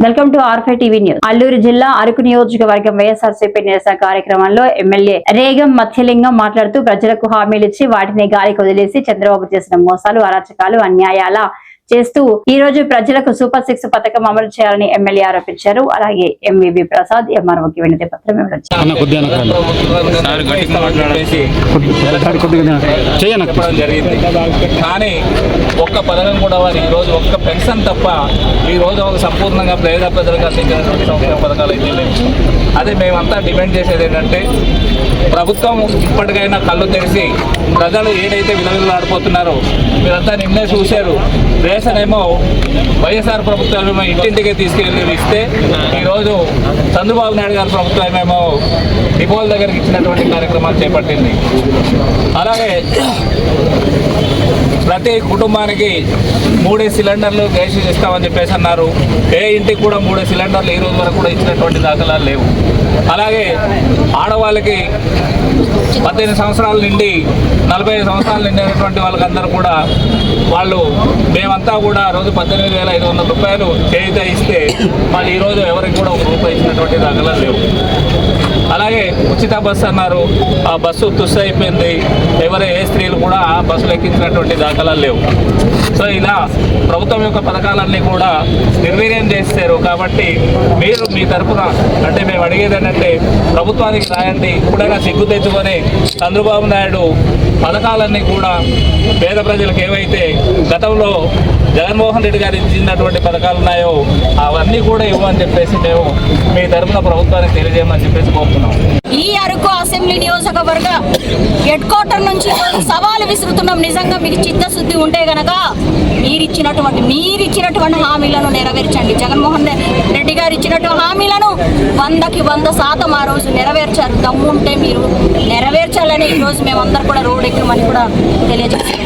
Welcome to R five TV news. Alluru జిల్లా అరకు నియోజకవర్గం వైఎస్ఆర్సీపీ నిరసన కార్యక్రమంలో ఎమ్మెల్యే రేగం మత్స్యలింగం మాట్లాడుతూ ప్రజలకు హామీలిచ్చి వాటిని గాలికి వదిలేసి చంద్రబాబు చేసిన మోసాలు, అరాచకాలు, అన్యాయాల చేస్తూ ఈ రోజు ప్రజలకు సూపర్ 6 పథకం అమలు చేయాలని ఎమ్మెల్యే ఆరోపించారు. అలాగే ఎంవివి ప్రసాద్ ఎంఆర్ఓకి వినతి పత్రం ఇవ్వడం జరిగింది. కానీ ఒక్క పథకం కూడా వారి ఈ రోజు ఒక్క పెన్షన్ తప్ప ఈ రోజు ఒక సంపూర్ణంగా పేద ప్రజలకు అందించినటువంటి సంక్షేమ పథకాలు అయితే లేవు. అదే మేమంతా డిమాండ్ చేసేది ఏంటంటే ప్రభుత్వం ఇప్పటికైనా కళ్ళు తెరిచి ప్రజలు ఏదైతే విలువలాడిపోతున్నారో మీరంతా నిన్నే చూశారు. రేషన్ ఏమో వైఎస్ఆర్ ప్రభుత్వం ఇంటింటికి తీసుకెళ్ళి ఇస్తే ఈరోజు చంద్రబాబు నాయుడు గారి ప్రభుత్వం ఏమో డిపోల దగ్గరికి ఇచ్చినటువంటి కార్యక్రమాలు చేపట్టింది. అలాగే ప్రతి కుటుంబానికి 3 సిలిండర్లు గ్యాస్ ఇస్తామని చెప్పేసి అన్నారు. ఏ ఇంటికి కూడా 3 సిలిండర్లు ఈ రోజు వరకు కూడా ఇచ్చినటువంటి దాఖలాలు లేవు. అలాగే ఆడవాళ్ళకి 18 సంవత్సరాల నుండి 45 సంవత్సరాలు నిండినటువంటి వాళ్ళకందరూ కూడా వాళ్ళు మేమంతా కూడా రోజు 18,500 రూపాయలు చేయితే ఇస్తే వాళ్ళు ఈరోజు ఎవరికి కూడా 1 రూపాయి ఇచ్చినటువంటి దాఖలాలు లేవు. అలాగే ఉచిత బస్సు అన్నారు. ఆ బస్సు తుస్సు అయిపోయింది. ఏ స్త్రీలు కూడా ఆ బస్సులు ఎక్కించినటువంటి దాఖలాలు లేవు. సో ఇలా ప్రభుత్వం యొక్క పథకాలన్నీ కూడా నిర్వీర్యం చేస్తారు. కాబట్టి మీరు మీ తరఫున అంటే మేము అడిగేది ఏంటంటే ప్రభుత్వానికి రాయండి. ఇప్పుడైనా సిగ్గు తెచ్చుకొని చంద్రబాబు నాయుడు పథకాలన్నీ కూడా పేద ప్రజలకు ఏవైతే గతంలో జగన్మోహన్ రెడ్డి గారు ఇచ్చినటువంటి పథకాలు ఉన్నాయో అవన్నీ కూడా ఇవ్వమని చెప్పేసి మేము మీ తరఫున ప్రభుత్వానికి తెలియజేయమని చెప్పేసి కోరుతున్నాం. ఈ అరకు అసెంబ్లీ నియోజకవర్గ హెడ్ క్వార్టర్ నుంచి సవాలు విసురుతున్నాం. నిజంగా మీకు చిత్తశుద్ధి ఉంటే గనక మీరిచ్చినటువంటి హామీలను నెరవేర్చండి. జగన్మోహన్ రెడ్డి గారు ఇచ్చినటువంటి హామీలను 100కి 100% ఆ రోజు నెరవేర్చారు. దమ్ముంటే మీరు నెరవేర్చాలని ఈరోజు మేమందరూ కూడా రోడ్ ఎక్కమని కూడా తెలియజేస్తాం.